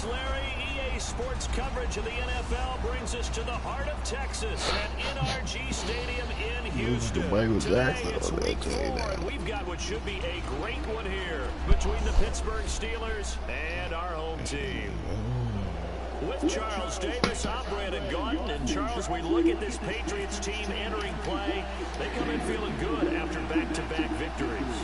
Larry. EA Sports coverage of the NFL brings us to the heart of Texas at NRG Stadium in Houston. Today it's week 4, and we've got what should be a great one here between the Pittsburgh Steelers and our home team. With Charles Davis, I'm Brandon Gaudin. And Charles, we look at this Patriots team entering play. They come in feeling good after back-to-back victories.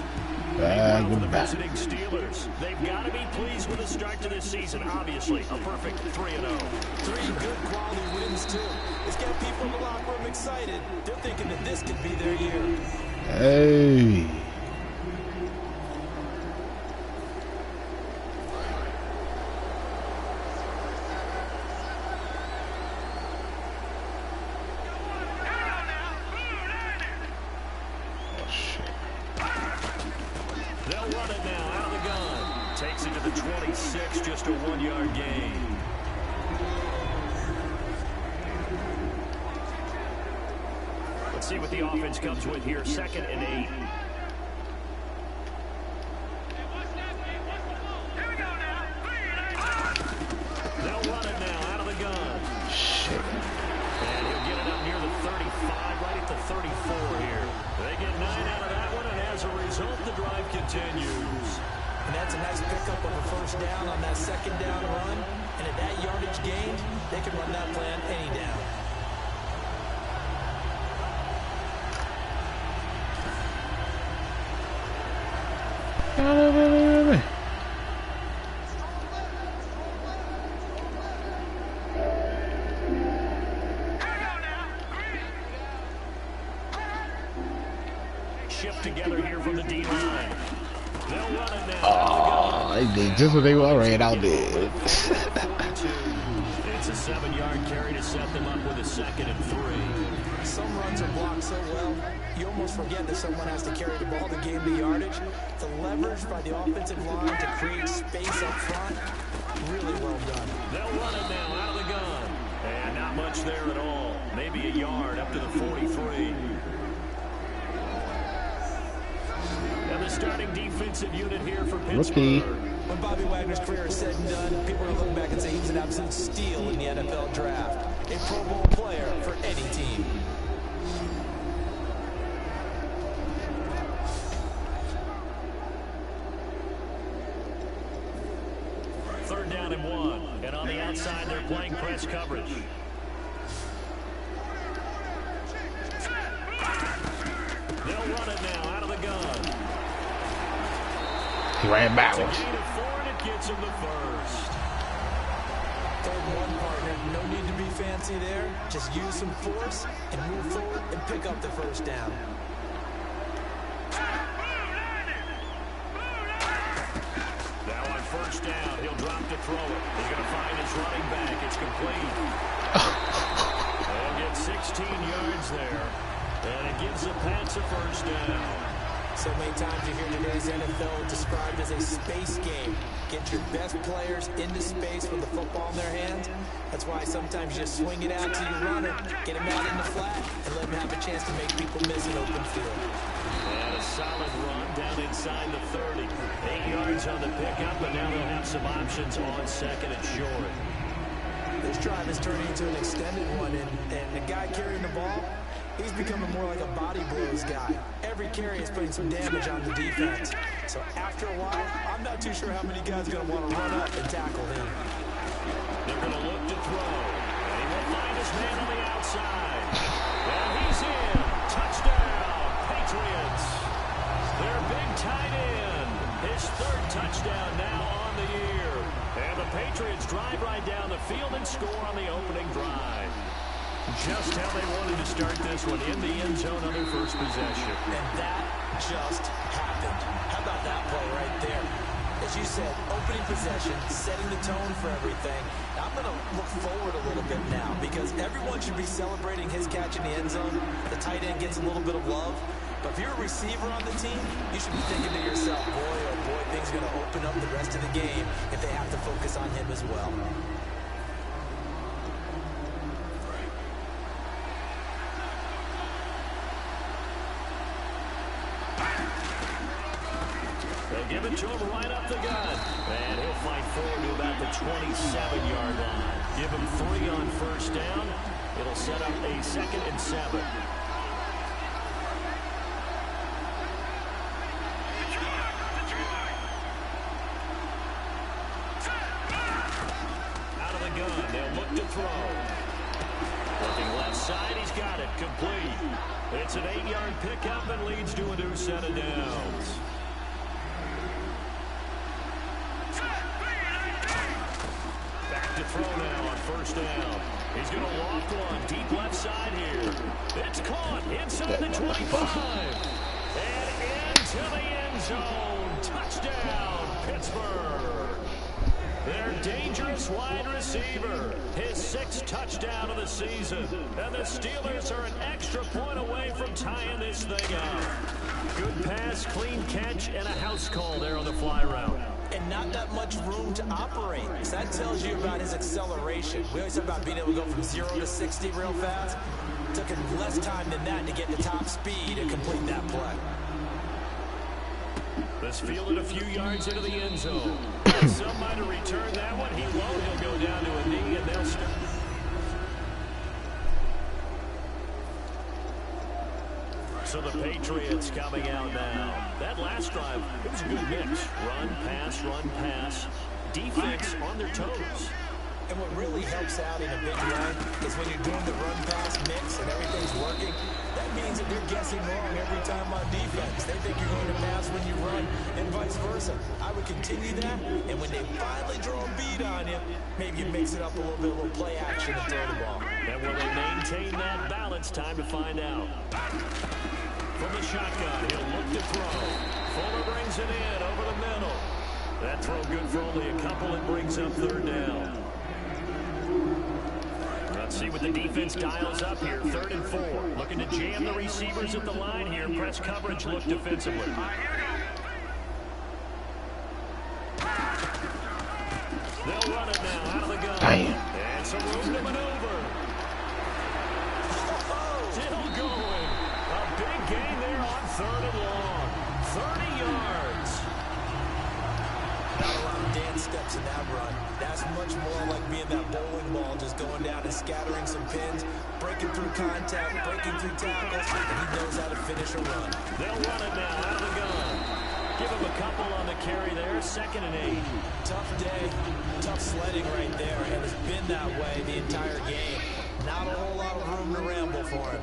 Meanwhile, for the visiting Steelers, they've got to be pleased with the start to this season. Obviously, a perfect 3-0. 3 good quality wins, too. It's got people in the locker room excited. They're thinking that this could be their year. Hey. They'll run it now out of the gun. Takes it to the 26, just a 1-yard gain. Let's see what the offense comes with here. 2nd and 8. They'll run it now out of the gun. And he'll get it up near the 35, right at the 34 here. They get 9 out of that one, and as a result, the drive continues. And that's a nice pickup of a first down on that 2nd down run. And at that yardage gained, they can run that plan any down. Shift together here from the D-line. They'll run it now. Oh, they did just what they ran out there. It's a 7-yard carry to set them up with a 2nd and 3. Some runs are blocked so well, you almost forget that someone has to carry the ball to gain the yardage. The leverage by the offensive line to create space up front, really well done. They'll run it now out of the gun. And not much there at all. Maybe a yard up to the 43. And the starting defensive unit here for Pittsburgh. When Bobby Wagner's career is said and done, people are looking back and say he was an absolute steal in the NFL draft. A Pro Bowl player for any team. Third down and 1. And on the outside, they're playing press coverage. They'll run it now out of the gun. He ran backwards. It's a gain of 4, and it gets him the first. 3rd and 1, partner. No need to be fancy there. Just use some force and move forward and pick up the first down. Now on first down, he'll drop to throw it. He's going to find his running back. It's complete. They'll get 16 yards there. And it gives the Pats a first down. So many times you hear today's NFL described as a space game. Get your best players into space with the football in their hands. That's why sometimes you just swing it out to your runner, get him out in the flat, and let him have a chance to make people miss an open field. And a solid run down inside the 30. 8 yards on the pickup, and now they'll have some options on 2nd and short. This drive is turning into an extended one, and the guy carrying the ball, he's becoming more like a body blows guy. Every carry is putting some damage on the defense. So after a while, I'm not too sure how many guys are going to want to run up and tackle him. They're going to look to throw. And he will find his man on the outside. And he's in. Touchdown, Patriots. Their big tight end. His 3rd touchdown now on the year. And the Patriots drive right down the field and score on the opening drive. Just how they wanted to start this one, in the end zone on their first possession. And that just happened. How about that play right there? As you said, opening possession, setting the tone for everything. I'm going to look forward a little bit now because everyone should be celebrating his catch in the end zone. The tight end gets a little bit of love. But if you're a receiver on the team, you should be thinking to yourself, boy, oh boy, things are going to open up the rest of the game if they have to focus on him as well. They'll give give it to him right up the gut. And he'll fight forward to about the 27-yard line. Give him 3 on first down. It'll set up a 2nd and 7. Out of the gun, they'll look to throw. Looking left side, he's got it, complete. It's an 8-yard pickup and leads to a new set of downs. Back to throw now on first down. He's going to walk one deep left side here. It's caught inside the 25. And into the end zone. Touchdown, Pittsburgh. Their dangerous wide receiver. His 6th touchdown of the season. And the Steelers are an extra point away from tying this thing up. Good pass, clean catch, and a house call there on the fly route. And not that much room to operate. So that tells you about his acceleration. We always talk about being able to go from 0 to 60 real fast. It took him less time than that to get the top speed and complete that play. This fielded a few yards into the end zone. Some might have returned that one. He won't. He'll go down to a knee, and they'll start. So the Patriots coming out now. That last drive, it was a good mix. Run, pass. Defense on their toes. And what really helps out in a big way is when you're doing the run-pass mix and everything's working, that means that they're guessing wrong every time on defense. They think you're going to pass when you run and vice versa. I would continue that, and when they finally draw a beat on you, maybe you mix it up a little bit, a little play action and throw the ball. And will they maintain that balance? Time to find out. From the shotgun, he'll look to throw. Fuller brings it in over the middle. That throw good for only a couple and brings up 3rd down. Let's see what the defense dials up here. 3rd and 4. Looking to jam the receivers at the line here. Press coverage, look defensively. They'll run it now out of the gun. Damn. And some room to maneuver. Still going. A big gain there on 3rd and long. 30 yards. Not a lot of dance steps in that run. That's much more like being that bowling ball, just going down and scattering some pins, breaking through contact, breaking through tackles, and he knows how to finish a run. They'll run it now out of the gun. Give him a couple on the carry there. 2nd and 8. Tough day, tough sledding right there, and it's been that way the entire game. Not a whole lot of room to ramble for him.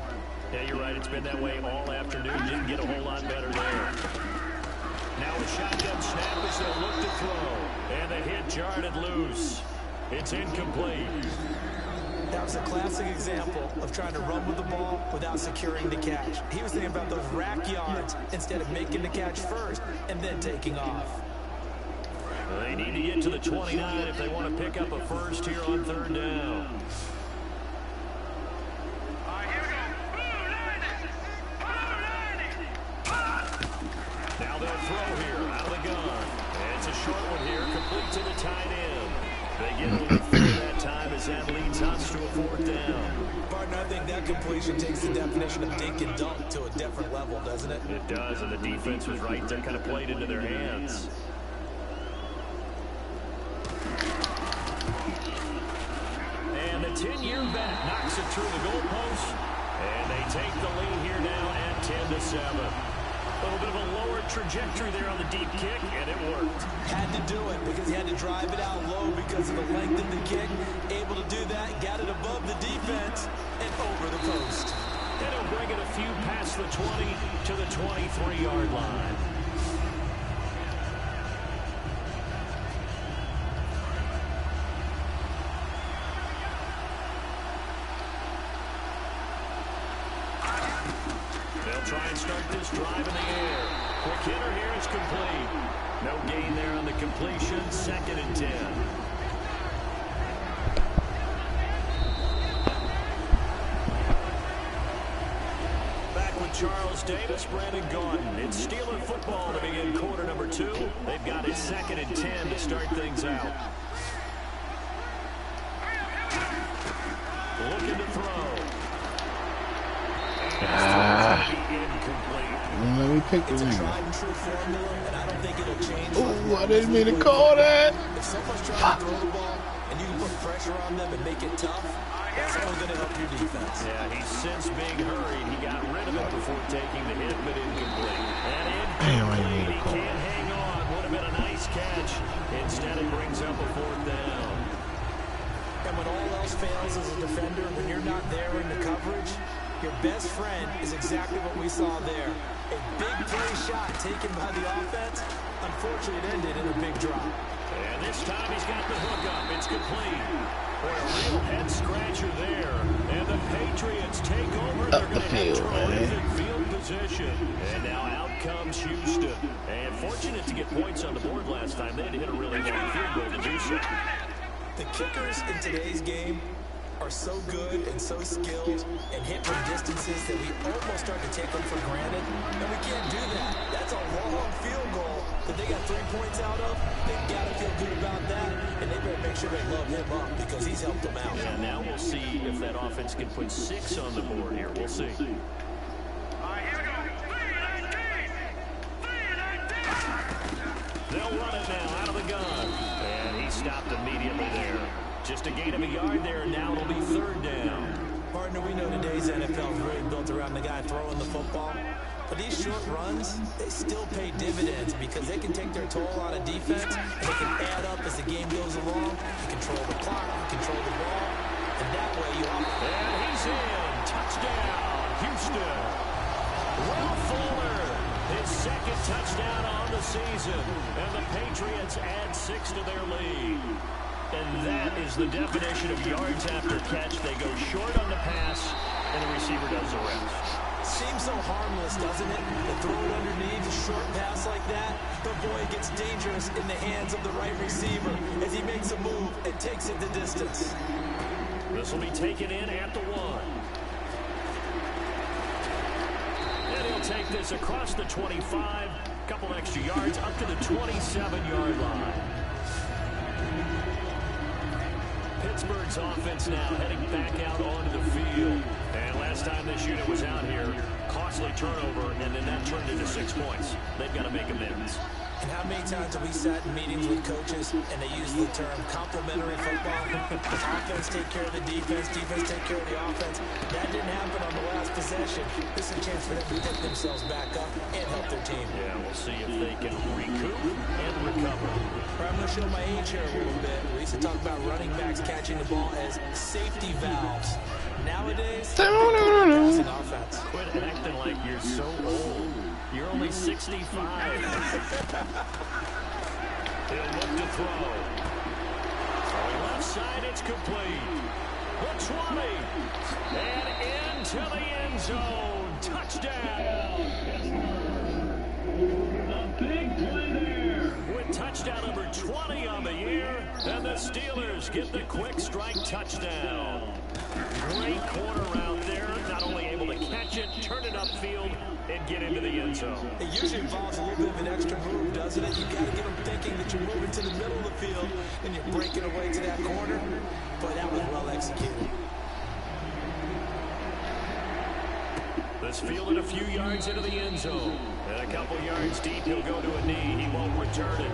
Yeah, you're right. It's been that way all afternoon. Didn't get a whole lot better there. Now a shotgun snap as they'll look to throw. And the hit jarred it loose. It's incomplete. That was a classic example of trying to run with the ball without securing the catch. He was thinking about those rack yards instead of making the catch first and then taking off. They need to get to the 29 if they want to pick up a first here on 3rd down. Now they'll throw here out of the gun. And it's a short one here, complete to the tight end. They get a little through that time as that leads us to a 4th down. Partner, I think that completion takes the definition of dink and dunk to a different level, doesn't it? It does, and the defense was right there, kind of played into their hands. And the 10-year vet knocks it through the goalpost. And they take the lead here now at 10-7. A little bit of a lower trajectory there on the deep kick, and it worked. Had to do it because he had to drive it out low because of the length of the kick. Able to do that, got it above the defense, and over the post. And he'll bring it a few past the 20 to the 23-yard line. They'll try and start this drive in the air. Quick hitter here is complete. No gain there on the completion. 2nd and 10. Back with Charles Davis, Brandon Gaudin. It's Steeler football to begin quarter number 2. They've got it 2nd and 10 to start things out. Looking to throw. Incomplete. Let me pick the It's a nigga. tried and true formula, and I don't think it'll change. Oh, I didn't mean to call that. If someone's trying to throw the ball and you can put pressure on them and make it tough, that's only going to help your defense. Yeah, he's since being hurried. He got rid of it before taking the hit, but incomplete. And incomplete. He can't hang on. Would have been a nice catch. Instead, it brings up a 4th down. And when all else fails as a defender, when you're not there in the coverage, your best friend is exactly what we saw there. A big play shot taken by the offense. Unfortunately, it ended in a big drop. And this time he's got the hook up. It's complete. Boy, a real head scratcher there. And the Patriots take over. They're going to have terrific field position. And now out comes Houston. And fortunate to get points on the board last time. They had to hit a really long field goal to do so. The kickers in today's game are so good and so skilled and hit from distances that we almost start to take them for granted. And we can't do that. That's a long field goal that they got 3 points out of. They've got to feel good about that, and they better make sure they love him up because he's helped them out. Yeah, now we'll see if that offense can put 6 on the board here. We'll see. They'll run it now out of the gun. And he stopped immediately there. Just a gain of a yard there. Now it'll be 3rd down. Partner, we know today's NFL is really built around the guy throwing the football. But these short runs, they still pay dividends because they can take their toll on a defense and they can add up as the game goes along. You control the clock, you control the ball, and that way you offer. And he's in. Touchdown, Houston. Will Fuller, his 2nd touchdown on the season. And the Patriots add 6 to their lead. And that is the definition of yards after catch. They go short on the pass, and the receiver does the rest. Seems so harmless, doesn't it? To throw it underneath a short pass like that. But boy, it gets dangerous in the hands of the right receiver as he makes a move and takes it the distance. This will be taken in at the 1. And he'll take this across the 25. Couple extra yards up to the 27-yard line. Pittsburgh's offense now heading back out onto the field. And last time this unit was out here, costly turnover, and then that turned into 6 points. They've got to make amends. And how many times have we sat in meetings with coaches and they use the term complementary football? Offense take care of the defense, defense take care of the offense. That didn't happen on the last possession. This is a chance for them to pick themselves back up and help their team. Yeah, we'll see if they can recoup and recover. I'm going to show my age here a little bit. We used to talk about running backs catching the ball as safety valves. Nowadays, they're passing offense. Quit acting like you're so old. You're only 65. He'll look to throw. On the left side, it's complete. The 20. And into the end zone. Touchdown. A big play there. With touchdown number 20 on the year. And the Steelers get the quick strike touchdown. Great corner out there. Not only able to catch it, turn it upfield, and get into the end zone. It usually involves a little bit of an extra move, doesn't it? You got to get them thinking that you're moving to the middle of the field and you're breaking away to that corner. But that was well executed. This fielded a few yards into the end zone. And a couple yards deep, he'll go to a knee. He won't return it.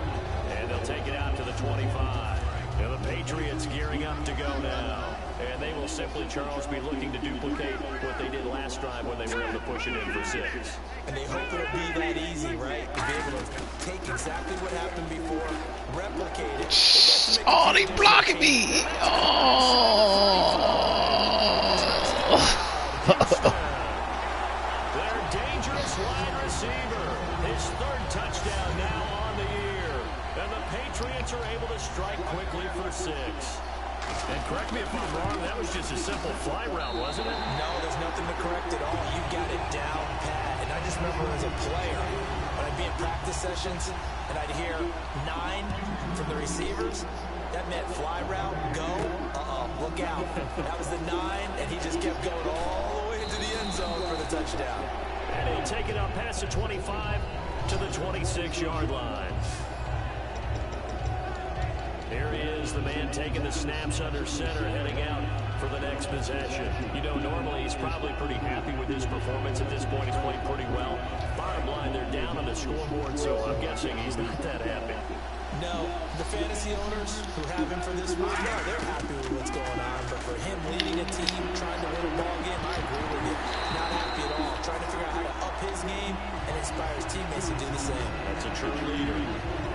And they'll take it out to the 25. Now the Patriots gearing up to go now. And they will simply, Charles, be looking to duplicate what they did last drive when they were able to push it in for 6. And they hope it'll be that easy, right? To be able to take exactly what happened before, replicate it. Oh, they blocking me. Oh. Their dangerous wide receiver. His 3rd touchdown now on the year. And the Patriots are able to strike quickly for 6. And correct me if I'm wrong, that was just a simple fly route, wasn't it? No, there's nothing to correct at all. You got it down pat. And I just remember as a player, when I'd be in practice sessions and I'd hear 9 from the receivers, that meant fly route, go, look out. That was the 9, and he just kept going all the way into the end zone for the touchdown. And he'll take it up past the 25 to the 26-yard line. Here he is, the man taking the snaps under center, heading out for the next possession. You know, normally he's probably pretty happy with his performance at this point. He's played pretty well. Bottom line, they're down on the scoreboard, so I'm guessing he's not that happy. No, the fantasy owners who have him for this week, no, they're happy with what's going on. But for him leading a team, trying to win a ball game, I agree with you. Not happy at all. Trying to figure out how to up his game and inspire his teammates to do the same. That's a true leader.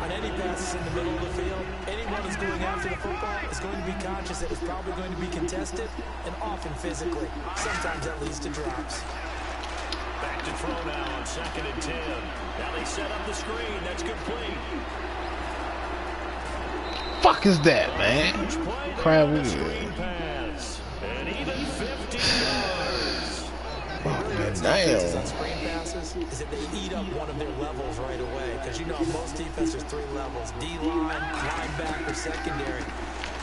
On any passes in the middle of the field, anyone who's going after the football is going to be conscious that it's probably going to be contested and often physically. Sometimes that leads to drops. Back to throw now on 2nd and 10. Now they set up the screen. That's complete. Fuck is that, man? Crab with pass. And even 50 yards. Oh, damn. On screen passes is that they eat up one of their levels right away. Because you know, most defenses, 3 levels. D-line, linebacker, secondary.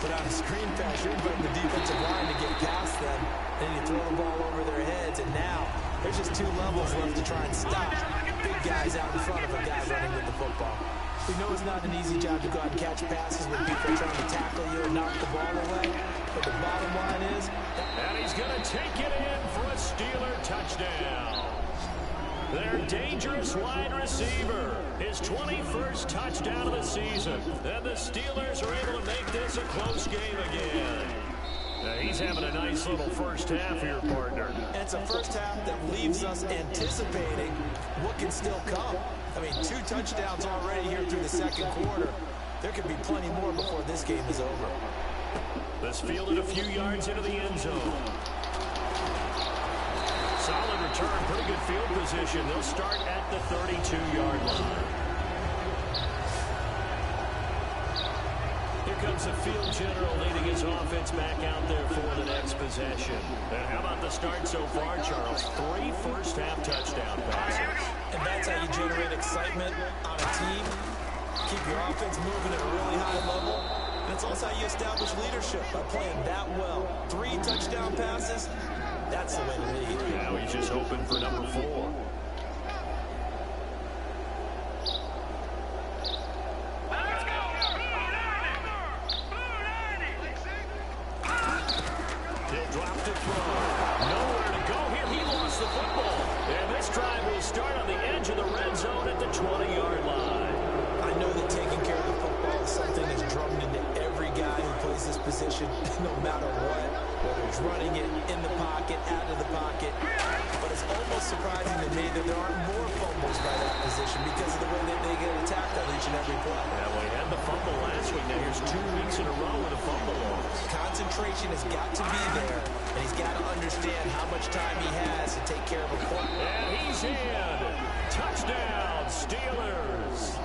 But on a screen pass, you're inviting the defensive line to get past them. Then you throw the ball over their heads. And now, there's just 2 levels left to try and stop big guys out in front of a guy running with the football. We know it's not an easy job to go out and catch passes when people are trying to tackle you and knock the ball away. But the bottom line is... And he's going to take it in for a Steeler touchdown. Their dangerous wide receiver. His 21st touchdown of the season. And the Steelers are able to make this a close game again. He's having a nice little first half here, partner. And it's a first half that leaves us anticipating what can still come. I mean, 2 touchdowns already here through the second quarter. There could be plenty more before this game is over. This fielded a few yards into the end zone. Solid return, pretty good field position. They'll start at the 32-yard line. Here comes the field general leading his offense back out there for the next possession. And how about the start so far, Charles? 3 first-half touchdown passes. And that's how you generate excitement on a team. Keep your offense moving at a really high level. And it's also how you establish leadership by playing that well. 3 touchdown passes, that's the way to lead. Now he's just hoping for number 4. He'll drop to throw. Nowhere to go here. He lost the football. And this drive will start on the edge of the red zone at the 20-yard line. I know that taking care of the football is something that's drummed into every guy who plays this position, no matter what. Whether he's running it in the pocket, out of the pocket. But it's almost surprising to me that there aren't more fumbles by that position because of the way that they get attacked on each and every play. Yeah, well, he had the fumble last week. Now here's 2 weeks in a row with a fumble loss. Concentration has got to be there, and he's got to understand how much time he has to take care of a quarterback. And he's in. Touchdown, Steelers.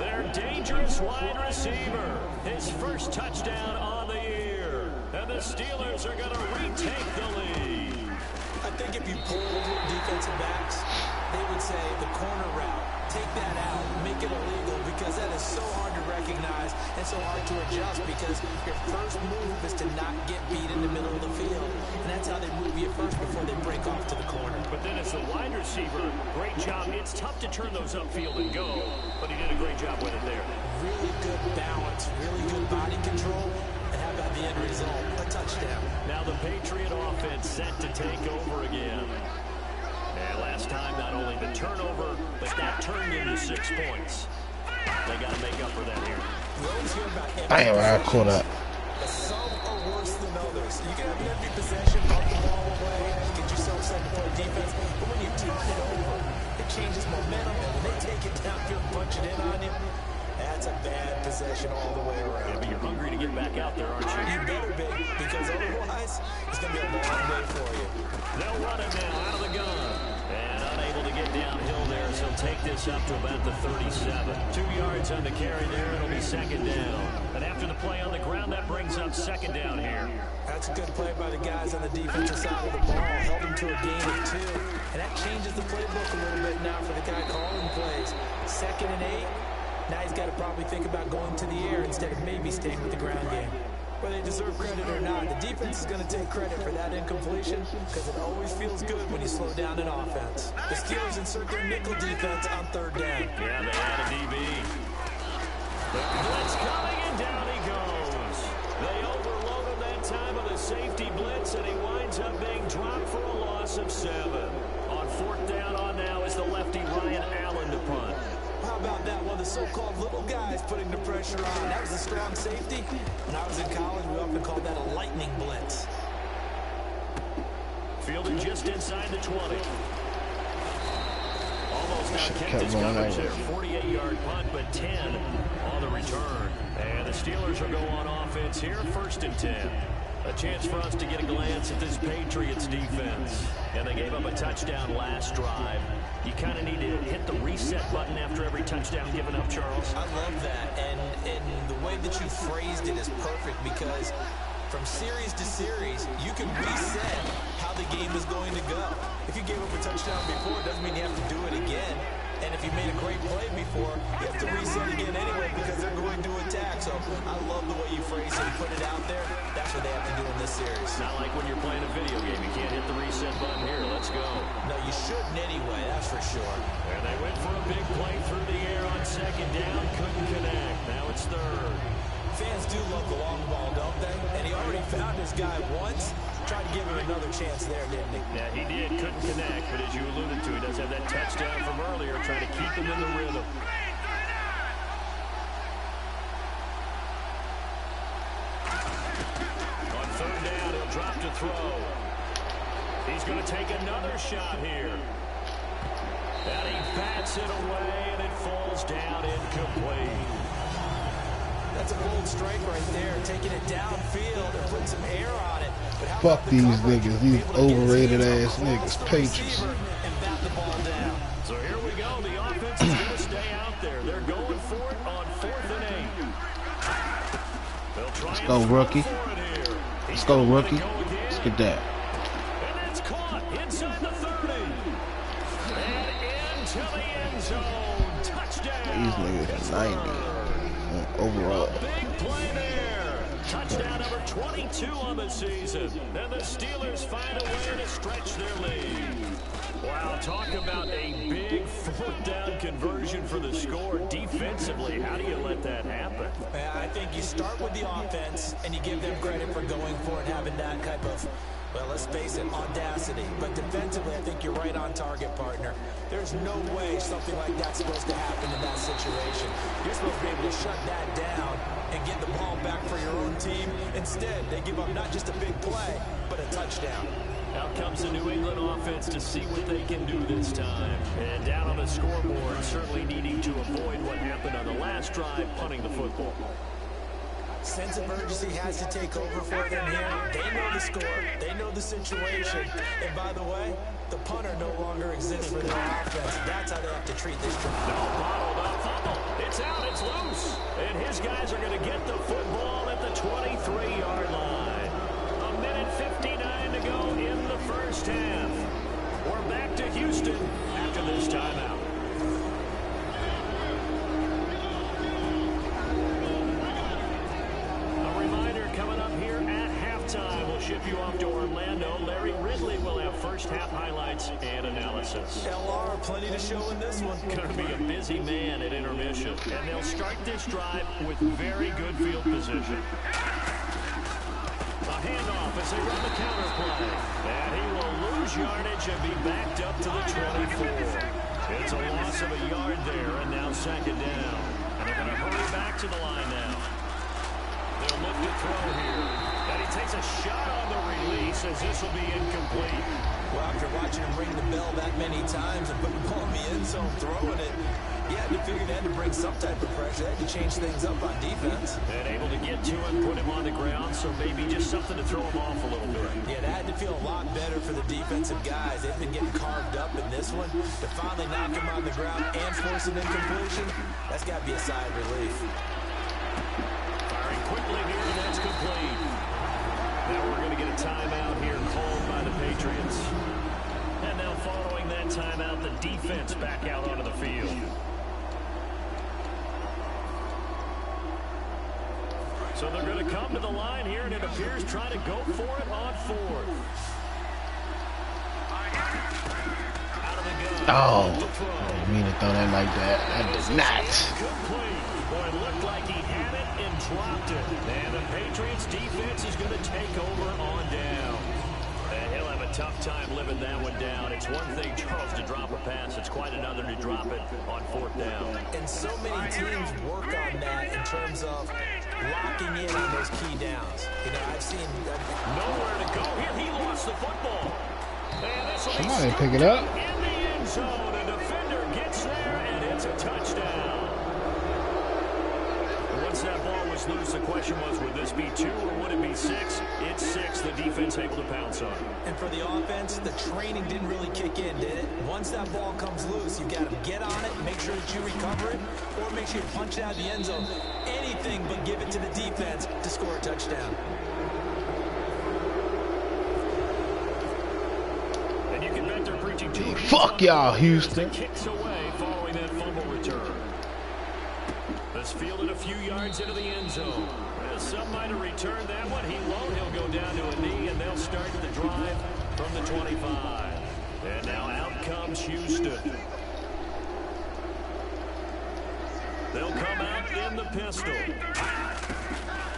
Their dangerous wide receiver. His first touchdown on the year. And the Steelers are going to retake the lead. I think if you polled defensive backs, they would say the corner route, take that out, make it illegal, because that is so hard to recognize and so hard to adjust because your first move is to not get beat in the middle of the field. And that's how they move you first before they break off to the corner. But then as the wide receiver, great job. It's tough to turn those upfield and go, but he did a great job with it there. Really good balance, really good body control. And how about the end result? A touchdown. Now the Patriot offense set to take over again. And last time, not only the turnover, but that turned into 6 points. They got to make up for that here. You always hear about Damn, I caught up. Some are worse than others. You can have an empty possession, pump the ball away, get yourself set to play defense. But when you turn it over, it changes momentum. And when they take it downfield and punch it in on you, that's a bad possession all the way around. Yeah, but you're hungry to get back out there, aren't you? You better be, because otherwise, it's going to be a long day for you. They'll run it now out of the gun. And unable to get downhill there, so he'll take this up to about the 37. 2 yards on the carry there, it'll be 2nd down. And after the play on the ground, that brings up 2nd down here. That's a good play by the guys on the defensive side of the ball. Held them to a gain of 2. And that changes the playbook a little bit now for the guy calling plays. 2nd and 8. Now he's got to probably think about going to the air instead of maybe staying with the ground game. Whether they deserve credit or not, the defense is going to take credit for that incompletion because it always feels good when you slow down an offense. The Steelers insert their nickel defense on 3rd down. Yeah, they had a DB. The blitz coming, and down he goes. They overload him that time with a safety. safety blitz, and he winds up being dropped for a loss of 7. On 4th down on now is the lefty Ryan Allen to punt. How about that? One of the so-called little guys putting the pressure on. That was a strong safety. When I was in college, we often called that a lightning blitz. Fielded just inside the 20. Almost outkept his coverage there. 48-yard punt, but 10 on the return. And the Steelers will go on offense here, 1st and 10. A chance for us to get a glance at this Patriots defense. And they gave up a touchdown last drive. You kind of need to hit the reset button after every touchdown given up, Charles. I love that. And the way that you phrased it is perfect, because from series to series, you can reset how the game is going to go. If you gave up a touchdown before, it doesn't mean you have to do it again. And if you made a great play before, you have to reset again anyway, because they're going to attack. So I love the way you phrase it and put it out there. That's what they have to do in this series. Not like when you're playing a video game. You can't hit the reset button here. Let's go. No, you shouldn't anyway, that's for sure. And they went for a big play through the air on 2nd down. Couldn't connect. Now it's 3rd. Fans do love the long ball, don't they? And he already found his guy once. Tried to give him another chance there, didn't he? Yeah, he did. Couldn't connect. But as you alluded to, he does have that touchdown from earlier, trying to keep him in the rhythm. On 3rd down, he'll drop to throw. He's going to take another shot here. And he bats it away, and it falls down incomplete. That's a bold strike right there, taking it downfield and putting some air on it. But how Fuck these niggas, these overrated ass niggas, Patriots. And bat the ball down. So here we go. The offense is going to stay out there. They're going for it on 4th and 8. They'll try Let's go, rookie. Let's go, rookie. Let's get that. And it's caught inside the 30. And into the end zone. Touchdown. These niggas are 90 overall. Big play there. Touchdown number 22 on the season. And the Steelers find a way to stretch their lead. Wow, talk about a big 4th down conversion for the score. Defensively, how do you let that happen? I think you start with the offense, and you give them credit for going for it, having that type of, well, let's face it, audacity. But defensively, I think you're right on target, partner. There's no way something like that's supposed to happen in that situation. You're supposed to be able to shut that down and get the ball back for your own team. Instead, they give up not just a big play, but a touchdown. Out comes the New England offense to see what they can do this time. And down on the scoreboard, certainly needing to avoid what happened on the last drive, punting the football. Sense of urgency has to take over for them here. They know the score. They know the situation. And by the way, the punter no longer exists for their offense. That's how they have to treat this drive. No, bottled up fumble. It's out. It's loose. And his guys are going to get the football at the 23-yard line. A minute 59 to go in the first half. We're back to Houston after this timeout. Ship you off to Orlando. Larry Ridley will have first half highlights and analysis. LR, plenty to show in this one. Going to be a busy man at intermission. And they'll start this drive with very good field position. A handoff as they run the counter play. And he will lose yardage and be backed up to the 24. It's a loss of a yard there, and now 2nd down. And they're going to hurry back to the line now. They'll look to throw here. And he takes a shot on the release as this will be incomplete. Well, after watching him ring the bell that many times and putting the ball in the end zone, throwing it, you had to figure they had to bring some type of pressure. They had to change things up on defense. And able to get to him, put him on the ground, so maybe just something to throw him off a little bit. Yeah, that had to feel a lot better for the defensive guys. They've been getting carved up in this one. To finally knock him on the ground and force an incompletion, that's got to be a sigh of relief. Firing quickly here, and that's complete. Now we're going to get a timeout here called by the Patriots. And now following that timeout, the defense back out onto the field. So they're going to come to the line here, and it appears trying to go for it on 4th. Out of the gun. Oh, I didn't mean to throw that like that. I did not. Complete. Boy, it looked like he had it and dropped it. And the Patriots defense is going to take over on down. tough time living that one down. It's one thing, Charles, to drop a pass. It's quite another to drop it on 4th down. And so many teams work on that in terms of locking in on those key downs. You know, I've seen nowhere to go here. He lost the football. Somebody pick it up. In the end zone, a defender gets there, and it's a touchdown. Once that ball was loose, the question was, would this be 2 or would it be 6? It's 6. The defense able to pounce on. And for the offense, the training didn't really kick in, did it? Once that ball comes loose, you got to get on it, make sure that you recover it, or make sure you punch it out of the end zone. Anything but give it to the defense to score a touchdown. And you can bet they're preaching to fuck y'all, Houston. Kicks away following that fumble return. This fielded a few yards into the end zone. Well, some might have returned that one. He won't. He'll go down to a knee, and they'll start the drive from the 25. And now out comes Houston. They'll come out in the pistol.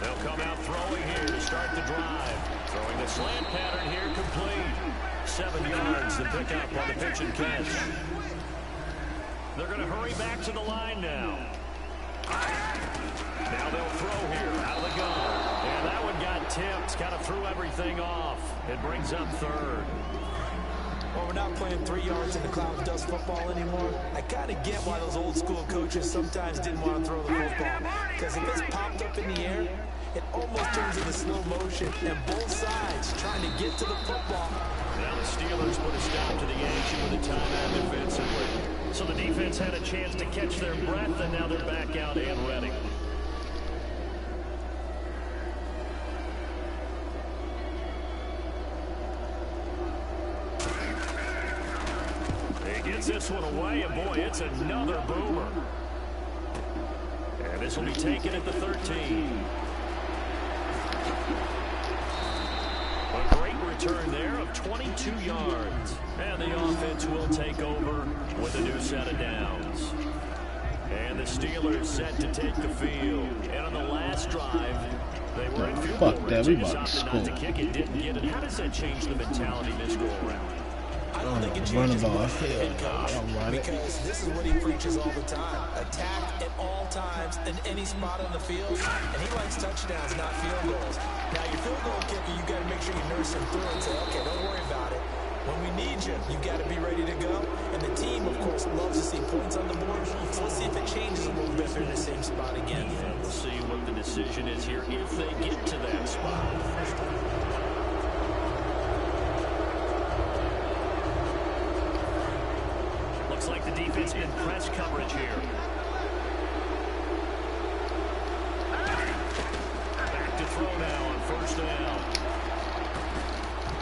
They'll come out throwing here to start the drive. Throwing the slant pattern here complete. 7 yards to pick up on the pitch and catch. They're going to hurry back to the line now. Now they'll throw here out of the gun. And that one got tipped. Kind of threw everything off. It brings up 3rd. Well, we're not playing 3 yards in the cloud of dust football anymore. I kind of get why those old school coaches sometimes didn't want to throw the football. Because if it's popped up in the air, it almost turns into slow motion. And both sides trying to get to the football. Now the Steelers put a stop to the action with a timeout defensively. So the defense had a chance to catch their breath, and now they're back out and ready. He gets this one away, and boy, it's another boomer. And this will be taken at the 13. A great return there of 22 yards. And the offense will take over with a new set of downs. And the Steelers set to take the field. And on the last drive, they were in field goal range. They just opted not to kick it, didn't get it. How does that change the mentality this go around? I don't think it changes much for the head coach, because this is what he preaches all the time. Attack at all times in any spot on the field, and he likes touchdowns, not field goals. Now, your field goal kicker, you got to make sure you nurse him through and say, okay, don't worry about it. When we need you, you got to be ready to go. And the team, of course, loves to see points on the board. So let's see if it changes a little bit if they're in the same spot again. Yeah, we'll see what the decision is here if they get to that spot. Looks like the defense in press coverage here. Back to throw now on 1st down.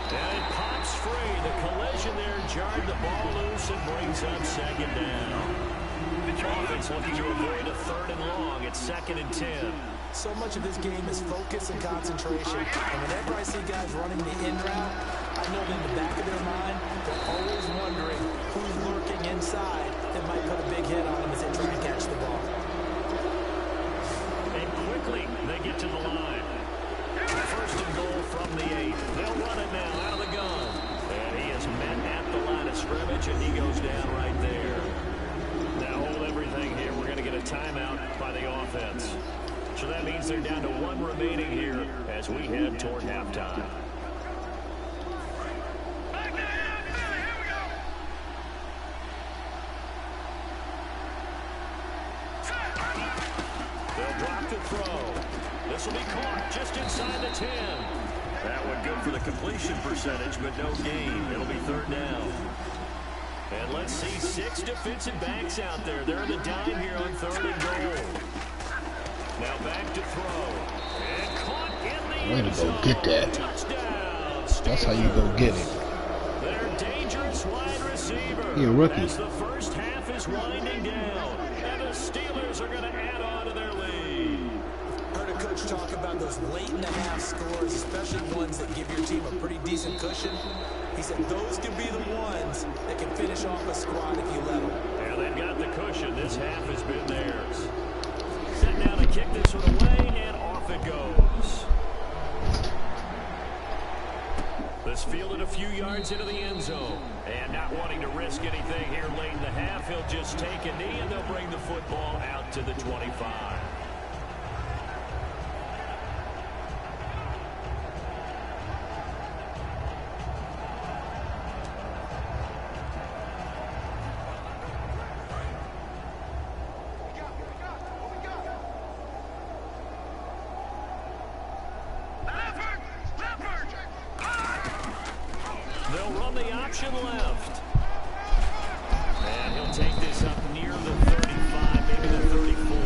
And it pops free. The collision there jarred the ball loose and brings up 2nd down. The offense looking to avoid a 3rd and long. It's 2nd and 10. So much of this game is focus and concentration. And whenever I see guys running the in route, I know that in the back of their mind, they're always wondering who's lurking inside that might put a big hit on them as they try to catch the ball. And quickly, they get to the line. 1st and goal from the 8. They'll run it now out of the gun. And he is met at the line of scrimmage, and he goes down right there. Now hold everything here. We're going to get a timeout by the offense. So that means they're down to 1 remaining here as we head toward halftime. They'll drop to throw. This will be caught just inside the 10. That one good for the completion percentage, but no gain. It'll be 3rd down. And let's see 6 defensive backs out there. They're in the dime here on 3rd and goal. Now back to throw. And caught in the end zone. Way to go get that. Touchdown. That's how you go get it. Their dangerous wide receiver. He a rookie. As the first half is winding down. And the Steelers are going to add on to their lead. Heard a coach talk about those late in the half scores, especially ones that give your team a pretty decent cushion. He said those can be the ones that can finish off a squad if you let them. Yeah, they've got the cushion. This half has been theirs. Set down to kick this one away, and off it goes. This fielded a few yards into the end zone. And not wanting to risk anything here late in the half, he'll just take a knee and they'll bring the football out to the 25. They'll run the option left. And he'll take this up near the 35, maybe the 34.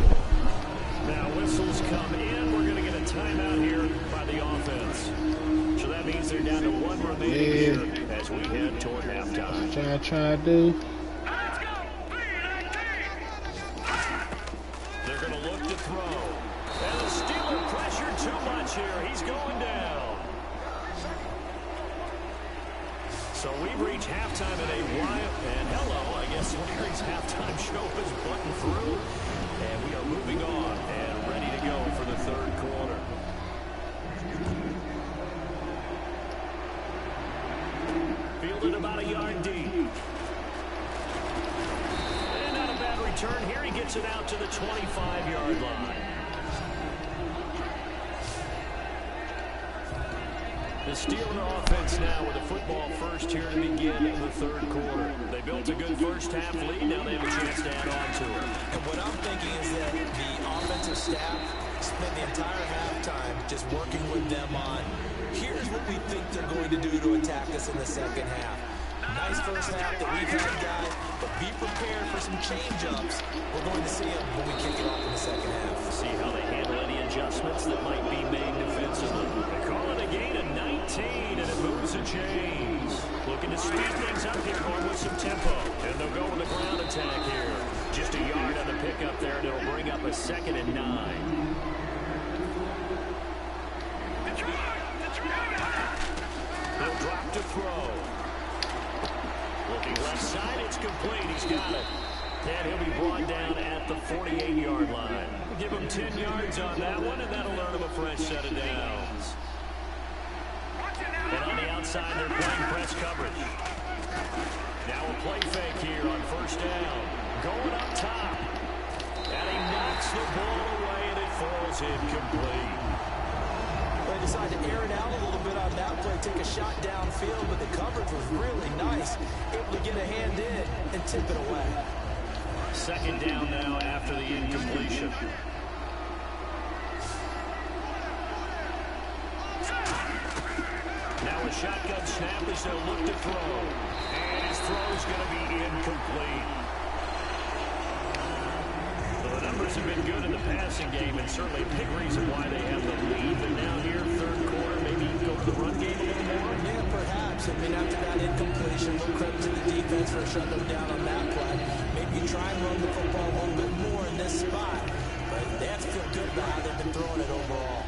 Now whistles come in. We're going to get a timeout here by the offense. So that means they're down to one remaining here as we head toward halftime. That's what I try to do. They're going to look to throw. And the Steeler pressured too much here. He's going down. So we've reached halftime at a wild, and hello, I guess Larry's halftime show is buttoned through, and we are moving on and ready to go for the third quarter. Fielded about a yard deep. And not a bad return here. He gets it out to the 25-yard line. The Steeler offense now with a football first here to begin the third quarter. They built a good first half lead. Now they have a chance to add on to it. And what I'm thinking is that the offensive staff spent the entire halftime just working with them on, here's what we think they're going to do to attack us in the second half. Nice first half that we've had, guys, but be prepared for some change-ups. We're going to see them when we kick it off in the second half. See how they handle any adjustments that might be made defensively. They call it a gain of 19, and it moves the chains. Looking to speed things up here, going with some tempo. And they'll go with a ground attack here. Just a yard on the pickup there, and it'll bring up a 2nd and 9. They'll drop to throw. Looking left side, it's complete. He's got it. And he'll be brought down at the 48-yard line. Give him 10 yards on that one, and that'll earn him a fresh set of downs. And on the outside, they're playing press coverage. Now a play fake here on first down. Going up top. And he knocks the ball away, and it falls incomplete. They decided to air it out a little bit on that play, take a shot downfield, but the coverage was really nice. Able to get a hand in and tip it away. 2nd down now after the incompletion. Now a shotgun snap as they'll look to throw. And his throw is going to be incomplete. Well, the numbers have been good in the passing game, and certainly a big reason why they have the lead. But now here, third quarter, maybe go to the run game a little more? Yeah, perhaps. I mean, after that incompletion, no credit to the defense for shutting them down on that play. Maybe try and run the football a little bit more in this spot. But they have to feel good about how they've been throwing it overall.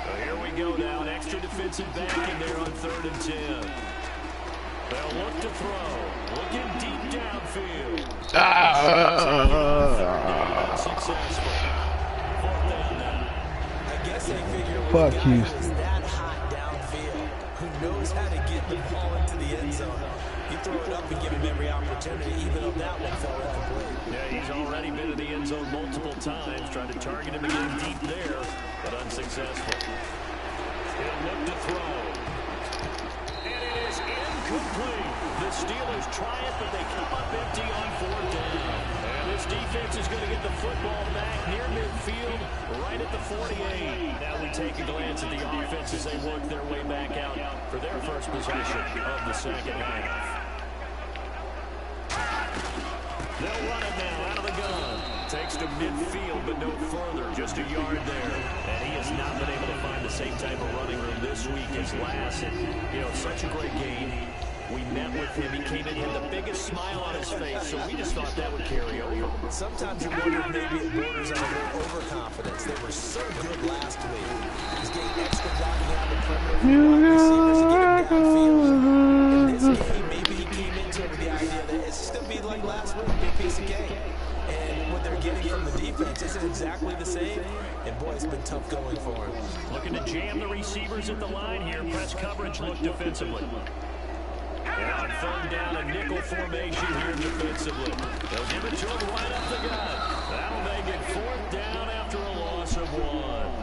Well, here we go now. An extra defensive back in there on 3rd and 10. They'll look to throw. Looking deep downfield. Successful. 4th down now. I guess they figure when Fuck the guy you. who's that hot downfield, who knows how to get the ball into the end zone, you throw it up and give him every opportunity, even though that one fell incomplete. Yeah, he's already been in the end zone multiple times, trying to target him again deep there, but unsuccessful. He'll look to throw. And it is incomplete. The Steelers try it, but they come up empty on 4th down. And this defense is going to get the football back near midfield, right at the 48. Now we take a glance at the offense as they work their way back out for their first possession of the second half. They'll run it now out of the gun. Takes to midfield, but no further. Just a yard there. And he has not been able to find the same type of running room this week as last. And, you know, such a great game. We met with him. He came in, had the biggest smile on his face, so we just thought that would carry over. Sometimes you wonder if maybe it borders on a little overconfidence. They were so good last week. He's getting extra blocking out the perimeter from wide receivers to get him downfield. In this game, maybe he came into it with the idea that it's just going to be like last week, big piece of cake. And what they're getting from the defense defense isn't exactly the same, and boy, it's been tough going for him. Looking to jam the receivers at the line here. Press coverage look defensively. And on third down, a nickel formation here defensively. They'll give it to him right up the gut. That'll make it fourth down after a loss of 1.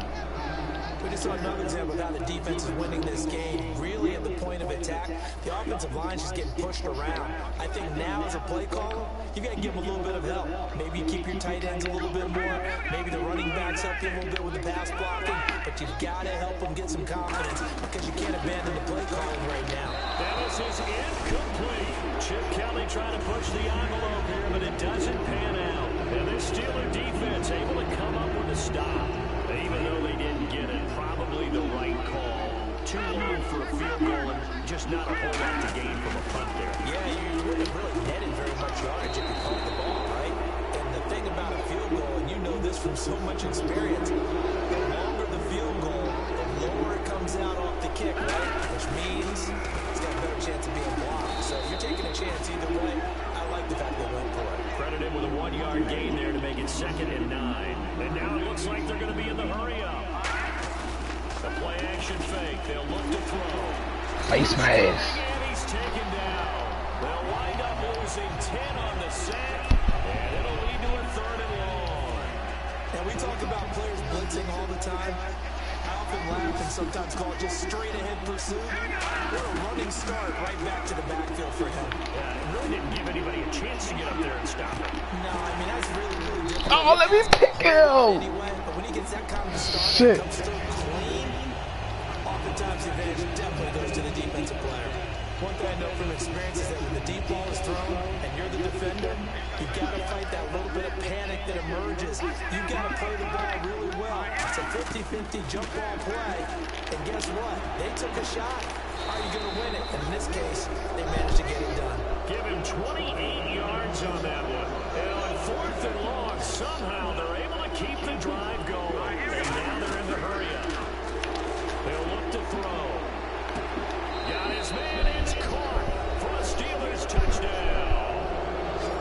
We just saw another example of how the defense is winning this game. Really at the point of attack, the offensive line's just getting pushed around. I think now as a play caller, you got to give them a little bit of help. Maybe you keep your tight ends a little bit more. Maybe the running backs help you a little bit with the pass blocking. But you've got to help them get some confidence because you can't abandon the play calling right now. Dennis is incomplete. Chip Kelly trying to push the envelope here, but it doesn't pan out. And this Steeler defense able to come up with a stop. Even though they didn't get it, probably the right call. Too low for a field goal and just not a whole lot to gain from a punt there. Yeah, you wouldn't have really netted very much yardage if you caught the ball, right? And the thing about a field goal, and you know this from so much experience, the longer the field goal, the lower it comes out off the kick, right? Which means it's got a better chance of being blocked. So if you're taking a chance either way, I like the fact they went for it. Credit him with a 1-yard gain there to make it 2nd and 9. And now it looks like they're going to be in the hurry-up. The play-action fake. They'll look to throw. Face my ass. And he's taken down. They'll wind up losing 10 on the sack, and it'll lead to a 3rd and long. Now, we talk about players blitzing all the time. I often laugh and sometimes call it just straight-ahead pursuit. What a running start right back to the backfield for him. Yeah, it really didn't give anybody a chance to get up there and stop it. No, I mean, that's really, really difficult. Oh, let me pick him. Anyway, but when he gets that kind of start, Shit. it comes through clean. Oftentimes, the advantage definitely goes to the defensive player. One thing I know from experience is that when the deep ball is thrown and you're the defender, you've got to fight that little bit of panic that emerges. You've got to play the ball really well. It's a 50-50 jump ball play. And guess what? They took a shot. Are you going to win it? And in this case, they managed to get it done. Give him 28 yards on that one. And on 4th and long, somehow they're able to keep the drive going. And now they're in the hurry-up. They'll look to throw. Got his man. It's caught for a Steelers touchdown.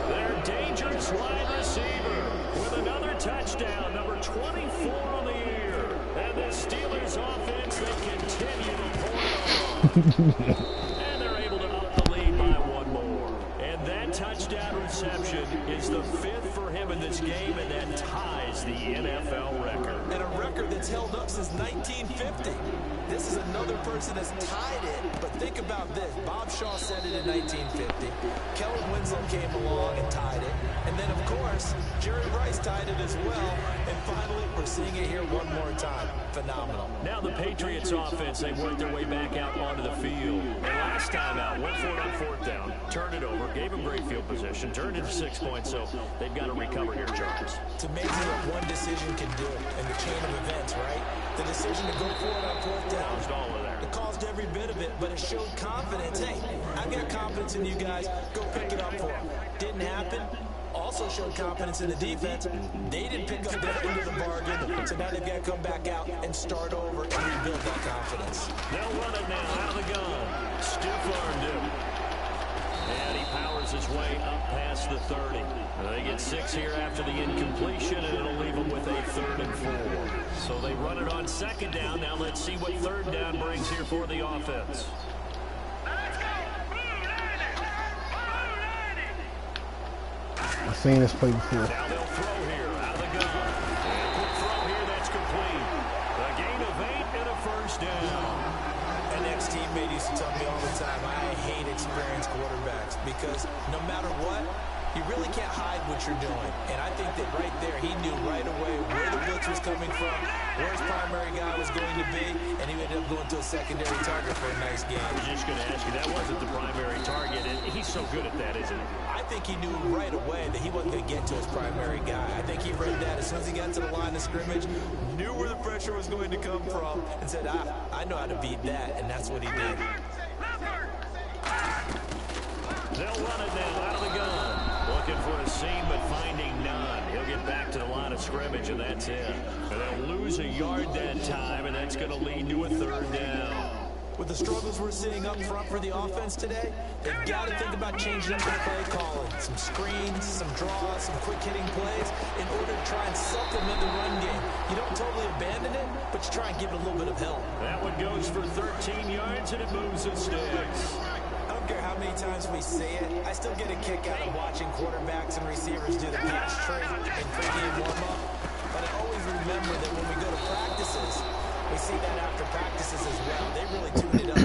Their dangerous wide receiver with another touchdown, number 24 on the year. And the Steelers offense, they continue to pour it on. And they're able to up the lead by 1 more. And that touchdown reception is the 5th for him in this game, and that ties the NFL record. And a record that's held up since 1950. This is another person that's tied it, but think about this. Bob Shaw said it in 1950. Kelly Winslow came along and tied it. And then, of course, Jerry Rice tied it as well. And finally, we're seeing it here one more time. Phenomenal. Now the Patriots offense, they worked their way back out onto the field. And last time out, went for it on 4th down, turned it over, gave them great field position, turned it to 6 points, so they've got to recover here, Charles. It's amazing what one decision can do in the chain of events, right? The decision to go for it on 4th down. All of that. It caused every bit of it, but it showed confidence. Hey, I've got confidence in you guys. Go pick it up for them. Didn't happen. Also showed confidence in the defense. They didn't pick up their end of the bargain, so now they've got to come back out and start over and rebuild that confidence. They'll run it now out of the gun. Stiff-armed him. And he powers his way up past the 30. They get 6 here after the incompletion, and it'll leave them with a 3rd and 4. So they run it on 2nd down. Now let's see what 3rd down brings here for the offense. I've seen this play before. Now they'll throw here out of the gun. And a quick throw here, that's complete. A gain of 8 and a 1st down. An ex-teammate used to tell me all the time, I hate experienced quarterbacks because no matter what, you really can't hide what you're doing. And I think that right there, he knew right away where the blitz was coming from, where his primary guy was going to be, and he ended up going to a secondary target for a nice game. I was just going to ask you, that wasn't the primary target, and he's so good at that, isn't he? I think he knew right away that he wasn't going to get to his primary guy. I think he read that as soon as he got to the line of scrimmage, knew where the pressure was going to come from, and said, I know how to beat that, and that's what he did. They'll run it now out of the gun. Looking for a seam, but finding none. He'll get back to the line of scrimmage, and that's it. And they'll lose a yard that time, and that's going to lead to a 3rd down. With the struggles we're seeing up front for the offense today, they've got to think about changing up their play calling. Some screens, some draws, some quick-hitting plays in order to try and supplement the run game. You don't totally abandon it, but you try and give it a little bit of help. That one goes for 13 yards, and it moves and sticks. I don't care how many times we see it. I still get a kick out of watching quarterbacks and receivers do the pass tree in pregame warm-up. But I always remember that when we go to practices, we see that after practices as well. They really tune it up.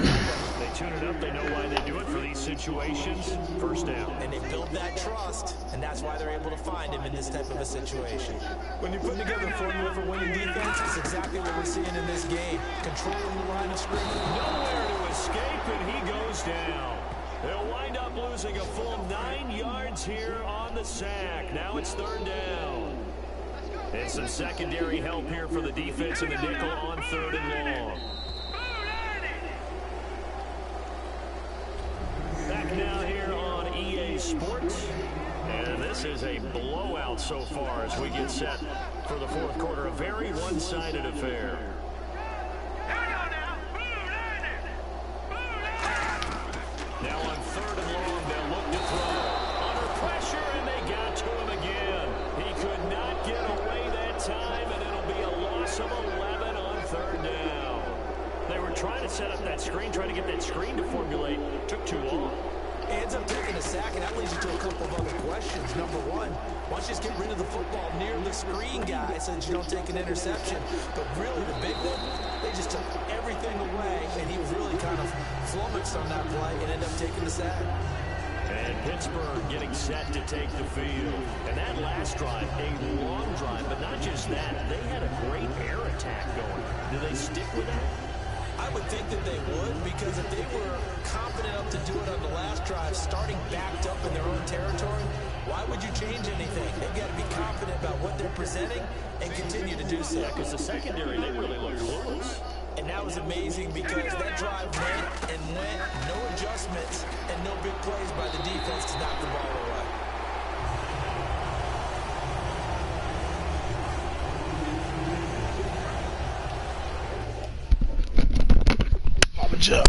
They tune it up. They know why they do it for these situations. First down. And they build that trust, and that's why they're able to find him in this type of a situation. When you put together a formula for winning defense, it's exactly what we're seeing in this game. Controlling the line of scrimmage. Nowhere to escape, and he goes down. They'll wind up losing a full 9 yards here on the sack. Now it's third down. And some secondary help here for the defense in the nickel on 3rd and long. Back now here on EA Sports. And this is a blowout so far as we get set for the 4th quarter. A very one-sided affair. Now on 3rd and long, they'll look to throw. Under pressure, and they got to him again. He could not get away that time, and it'll be a loss of 11 on 3rd down. They were trying to set up that screen, trying to get that screen to formulate. Took too long. Ends up taking a sack, and that leads you to a couple of other questions. Number one, why don't you just get rid of the football near the screen guy so that you don't take an interception? But really, the big one, they just took everything away, and he was really kind of flummoxed on that play and ended up taking the sack. And Pittsburgh getting set to take the field. And that last drive, a long drive, but not just that. They had a great air attack going. Do they stick with that? I would think that they would, because if they were confident enough to do it on the last drive, starting backed up in their own territory, why would you change anything? They've got to be confident about what they're presenting and continue to do so. Yeah, because the secondary, they really look clueless. And that was amazing because that drive went and went, no adjustments, and no big plays by the defense to knock the ball away. Papa Joe.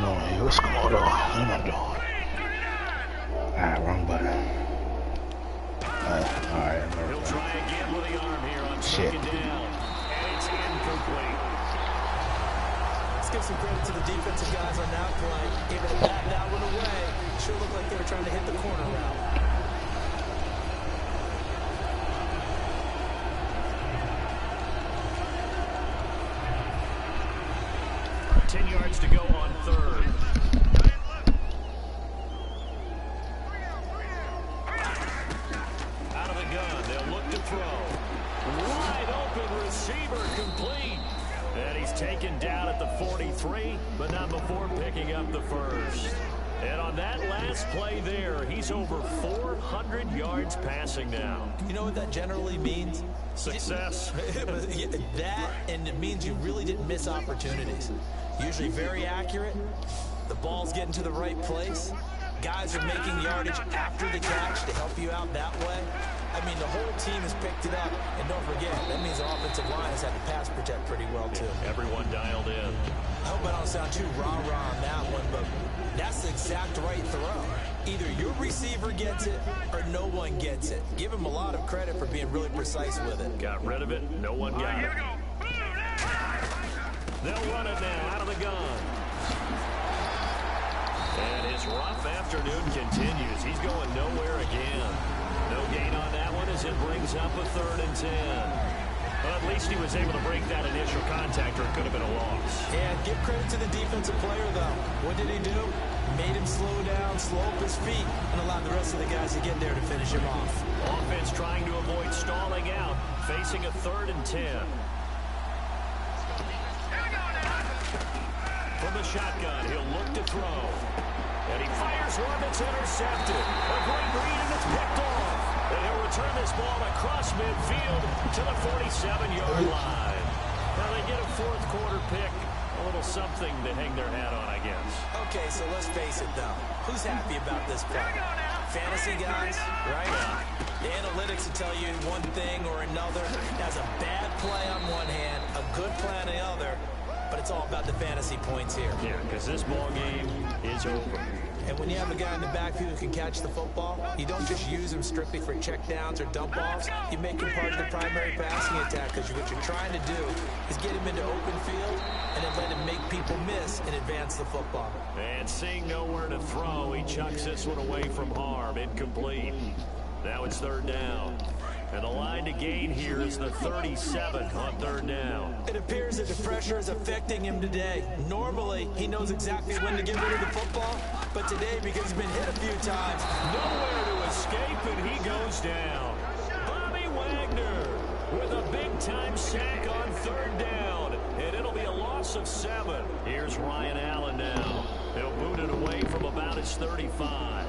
going on here? What's going on? What am I doing? Alright, wrong button. Alright, he'll try again with the arm here on second down. And it's incomplete. Let's give some credit to the defensive guys on that play. Able to bat that one away. Sure looked like they were trying to hit the corner route. 10 yards to go on third. Out of the gun, they'll look to throw. Wide open receiver, complete. And he's taken down at the 43, but not before picking up the first. And on that last play there, he's over 400 yards passing now. You know what that generally means? Success. That, and it means you really didn't miss opportunities. Usually very accurate. The ball's getting to the right place. Guys are making yardage after the catch to help you out that way. I mean, the whole team has picked it up. And don't forget, that means the offensive line has had to pass protect pretty well, too. Everyone dialed in. I hope I don't sound too rah-rah on that one, but that's the exact right throw. Either your receiver gets it or no one gets it. Give him a lot of credit for being really precise with it. Got rid of it. No one got it. They'll run it now out of the gun. And his rough afternoon continues. He's going nowhere again. No gain on that one as it brings up a 3rd and 10. Well, at least he was able to break that initial contact, or it could have been a loss. Yeah, give credit to the defensive player, though. What did he do? Made him slow down, slow up his feet, and allowed the rest of the guys to get there to finish him off. Offense trying to avoid stalling out, facing a 3rd and 10. From the shotgun, he'll look to throw. And he fires one that's intercepted. A great read, and it's picked off. And he'll return this ball across midfield to the 47-yard line. Now they get a 4th quarter pick. A little something to hang their hat on, I guess. Okay, so let's face it, though. Who's happy about this play? Fantasy guys, right? The analytics will tell you one thing or another. Has a bad play on one hand, a good play on the other. But it's all about the fantasy points here. Yeah, because this ball game is over. And when you have a guy in the backfield who can catch the football, you don't just use him strictly for checkdowns or dump-offs. You make him part of the primary passing attack, because what you're trying to do is get him into open field and then let him make people miss and advance the football. And seeing nowhere to throw, he chucks this one away from harm. Incomplete. Now it's 3rd down. And the line to gain here is the 37 on 3rd down. It appears that the pressure is affecting him today. Normally, he knows exactly when to get rid of the football, but today, because he's been hit a few times, nowhere to escape, and he goes down. Bobby Wagner with a big-time sack on 3rd down, and it'll be a loss of 7. Here's Ryan Allen now. He'll boot it away from about his 35.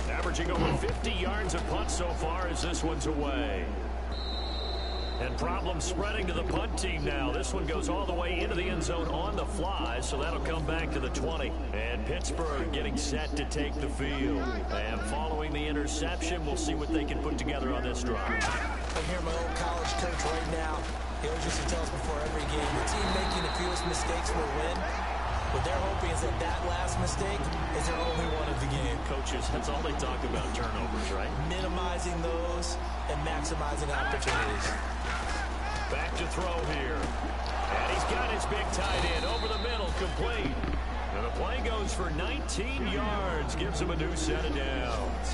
Averaging over 50 yards a punt so far as this one's away. And problems spreading to the punt team now. This one goes all the way into the end zone on the fly, so that'll come back to the 20. And Pittsburgh getting set to take the field. And following the interception, we'll see what they can put together on this drive. I hear my old college coach right now. He always used to tell us before every game, the team making the fewest mistakes will win. What they're hoping is that last mistake is their only one of the game. Coaches, that's all they talk about, turnovers, right? Minimizing those and maximizing opportunities. Back to throw here. And he's got his big tight end over the middle, complete. And the play goes for 19 yards, gives him a new set of downs.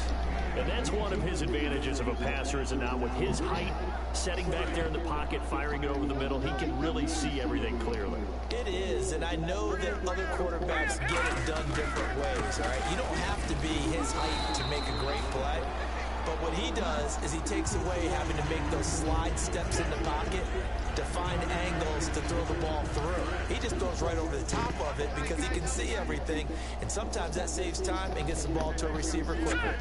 And that's one of his advantages of a passer, is it not? With his height, setting back there in the pocket, firing it over the middle, he can really see everything clearly. It is, and I know that other quarterbacks get it done different ways, all right? You don't have to be his height to make a great play. But what he does is he takes away having to make those slide steps in the pocket to find angles to throw the ball through. He just throws right over the top of it because he can see everything, and sometimes that saves time and gets the ball to a receiver quicker.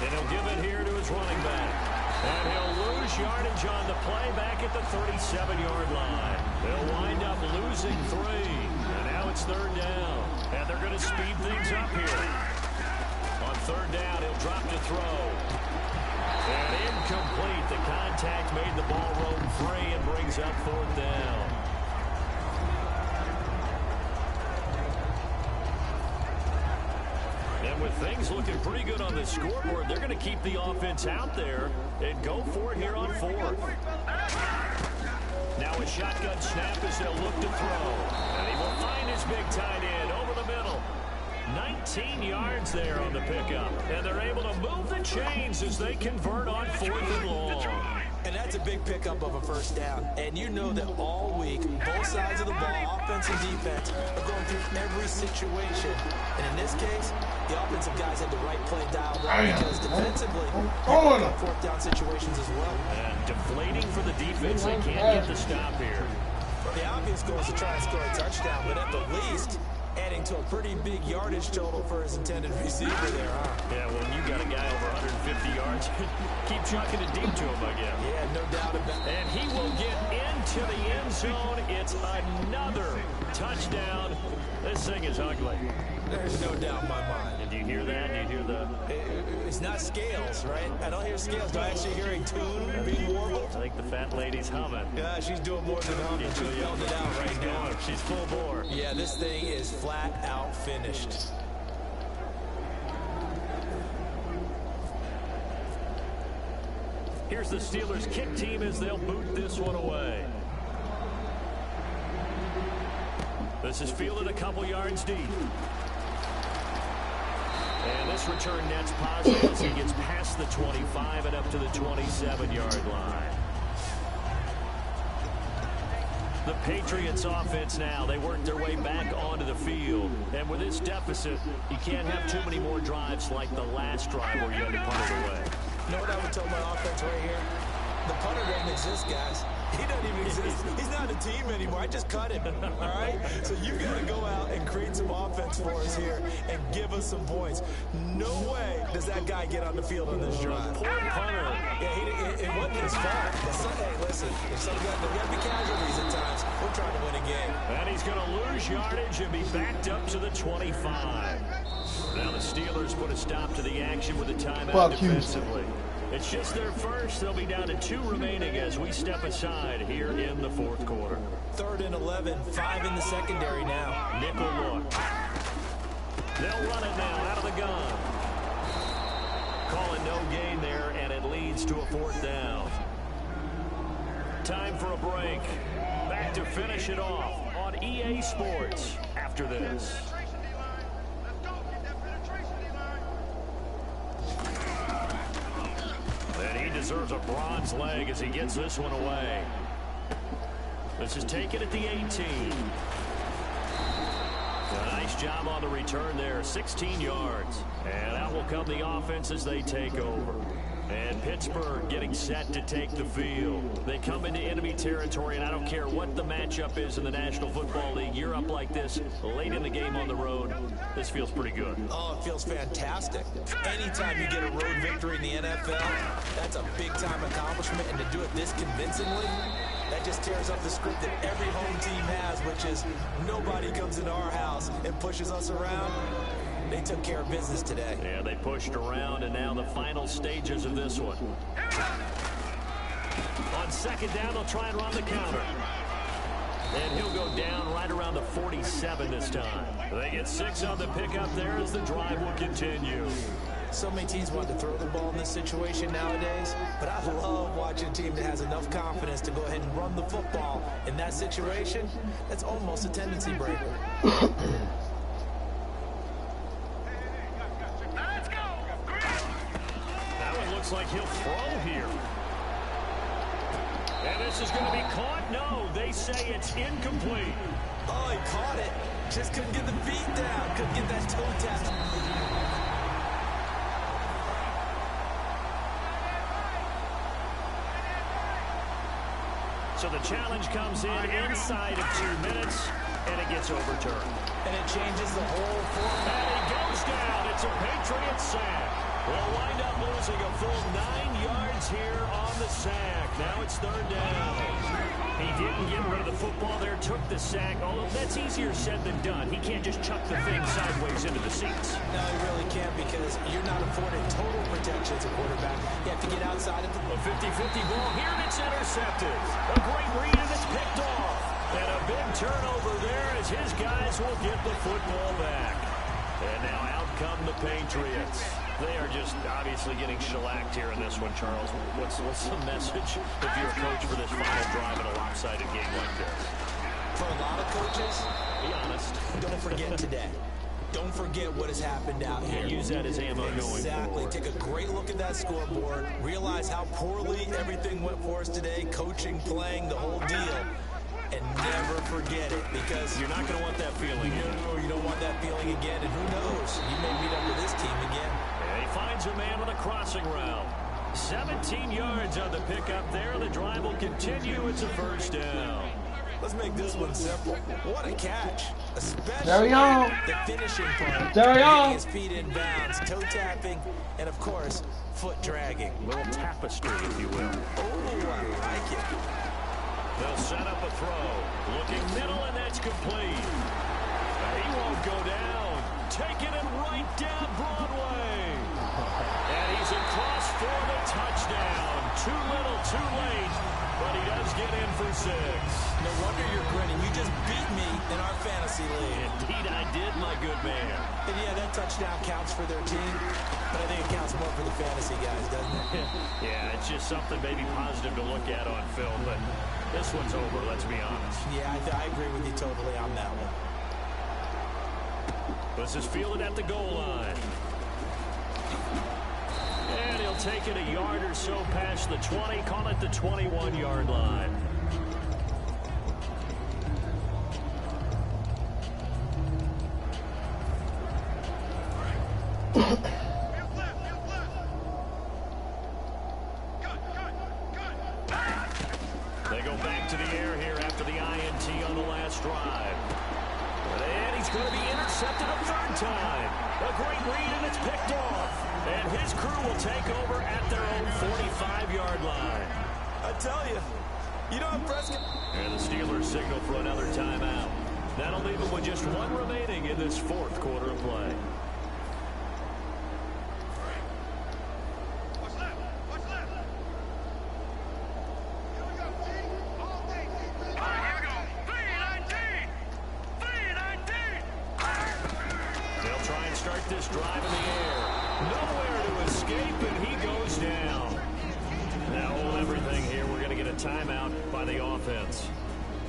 And he'll give it here to his running back. And he'll lose yardage on the play back at the 37-yard line. They'll wind up losing 3. And now it's 3rd down. And they're going to speed things up here. On 3rd down, he'll drop to throw. And incomplete. The contact made the ball roam free and brings up 4th down. And with things looking pretty good on the scoreboard, they're going to keep the offense out there and go for it here on 4th. Now a shotgun snap as they'll look to throw. And he will find his big tight end over the middle. 19 yards there on the pickup. And they're able to move the chains as they convert on 4th and long. And that's a big pickup of a 1st down. And you know that all week, both sides of the ball, offense and defense, are going through every situation. And in this case, the offensive guys had the right play dialed up because defensively, they're in 4th down situations as well. And deflating for the defense. They can't get the stop here. The obvious goal is to try and score a touchdown, but at the least, adding to a pretty big yardage total for his intended receiver there, huh? Yeah, well, you got a guy over 150 yards. Keep chucking it deep to him again. Yeah, no doubt about it. And he will get into the end zone. It's another touchdown. This thing is ugly. There's no doubt in my mind. And do you hear that? Do you hear the... It's not scales, right? I don't hear scales. Do I actually hear a tune being warbled? I think the fat lady's humming. Yeah, she's doing more than humming. She's belting it out right now. She's full bore. Yeah, this thing is flat out finished. Here's the Steelers' kick team as they'll boot this one away. This is fielded a couple yards deep. And this return net's positive as he gets past the 25 and up to the 27-yard line. The Patriots offense now, they work their way back onto the field. And with this deficit, you can't have too many more drives like the last drive where you had to punt it away. You know what I would tell my offense right here? The punter doesn't exist, guys. He doesn't even exist. He's not a team anymore. I just cut him, all right? So you got to go out and create some offense for us here and give us some points. No way does that guy get on the field on this drive. Poor punter. Yeah, it wasn't his fault. Hey, listen, there's got to be casualties at times. We're trying to win a game. And he's going to lose yardage and be backed up to the 25. Now the Steelers put a stop to the action with a timeout defensively. It's just their first. They'll be down to 2 remaining as we step aside here in the 4th quarter. 3rd and 11, 5 in the secondary now. Nickel look. They'll run it now out of the gun. Calling no gain there, and it leads to a 4th down. Time for a break. Back to finish it off on EA Sports after this. And he deserves a bronze leg as he gets this one away. This is taken at the 18. A nice job on the return there, 16 yards. And out will come the offense as they take over. And Pittsburgh getting set to take the field. They come into enemy territory, and I don't care what the matchup is in the National Football League. You're up like this late in the game on the road. This feels pretty good. Oh, it feels fantastic. Anytime you get a road victory in the NFL, that's a big-time accomplishment. And to do it this convincingly, that just tears up the script that every home team has, which is nobody comes into our house and pushes us around. They took care of business today. Yeah, they pushed around, and now the final stages of this one. On 2nd down, they'll try and run the counter. And he'll go down right around the 47 this time. They get 6 on the pickup there as the drive will continue. So many teams want to throw the ball in this situation nowadays, but I love watching a team that has enough confidence to go ahead and run the football in that situation. That's almost a tendency breaker. Looks like he'll throw here. And this is going to be caught. No, they say it's incomplete. Oh, he caught it. Just couldn't get the feet down. Couldn't get that toe tap. So the challenge comes in inside of 2 minutes, and it gets overturned. And it changes the whole format. And he goes down. It's a Patriot sack. We'll wind up losing a full 9 yards here on the sack. Now it's 3rd down. He didn't get rid of the football there, took the sack, although that's easier said than done. He can't just chuck the thing sideways into the seats. No, he really can't because you're not afforded total protection as a quarterback. You have to get outside of the... A 50-50 ball here, and it's intercepted. A great read, and it's picked off. And a big turnover there as his guys will get the football back. And now out come the Patriots. They are just obviously getting shellacked here in this one, Charles. What's the message if you're a coach for this final drive in a lopsided game like this? For a lot of coaches, be honest. Don't forget today. Don't forget what has happened out here. Use that as ammo going forward. Exactly. Take a great look at that scoreboard. Realize how poorly everything went for us today. Coaching, playing, the whole deal. And never forget it, because you're not going to want that feeling. No, you don't want that feeling again. And who knows? You may meet up with this team again. And he finds a man on a crossing route. 17 yards on the pickup there. The drive will continue. It's a first down. Let's make this one simple. What a catch. There Especially we go. the finishing part. There we go. Getting his feet in bounds, toe tapping, and of course, foot dragging. A little tapestry, if you will. Oh, I like it. They'll set up a throw. Looking middle, and that's complete. He won't go down. Taking it right down Broadway. And he's across for the touchdown. Too little, too late. But he does get in for 6. No wonder you're grinning. You just beat me in our fantasy league. Indeed I did, my good man. And yeah, that touchdown counts for their team. But I think it counts more for the fantasy guys, doesn't it? Yeah, it's just something maybe positive to look at on film. But this one's over, let's be honest. Yeah, I agree with you totally on that one. This is fielded at the goal line. And he'll take it a yard or so past the 20, call it the 21-yard line. They go back to the air here after the INT on the last drive. And he's going to be intercepted a third time. A great read, and it's picked off. And his crew will take over at their own 45-yard line. I tell you, you know, Prescott. And the Steelers signal for another timeout. That'll leave them with just one remaining in this fourth quarter of play. Start this drive in the air. Nowhere to escape, and he goes down. Now hold everything here. We're going to get a timeout by the offense.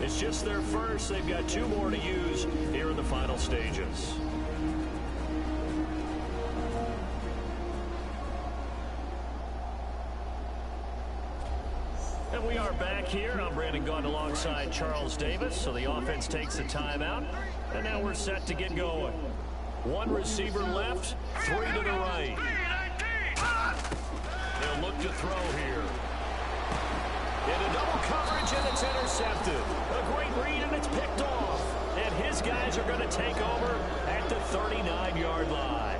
It's just their first. They've got 2 more to use here in the final stages. And we are back here. I'm Brandon Gaunt alongside Charles Davis. So the offense takes a timeout. And now we're set to get going. 1 receiver left, 3 to the right. They'll look to throw here. Into double coverage, and it's intercepted. A great read, and it's picked off. And his guys are going to take over at the 39-yard line.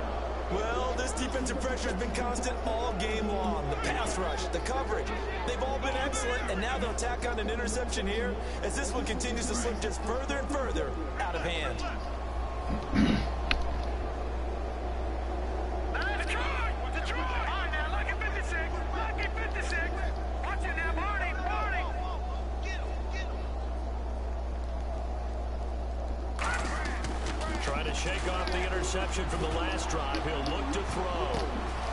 Well, this defensive pressure has been constant all game long. The pass rush, the coverage, they've all been excellent, and now they'll tack on an interception here as this one continues to slip just further and further out of hand. Trying to shake off the interception from the last drive. He'll look to throw.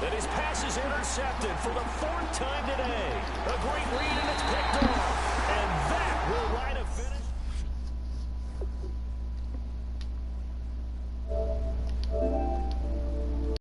And his pass is intercepted for the 4th time today. A great read, and it's picked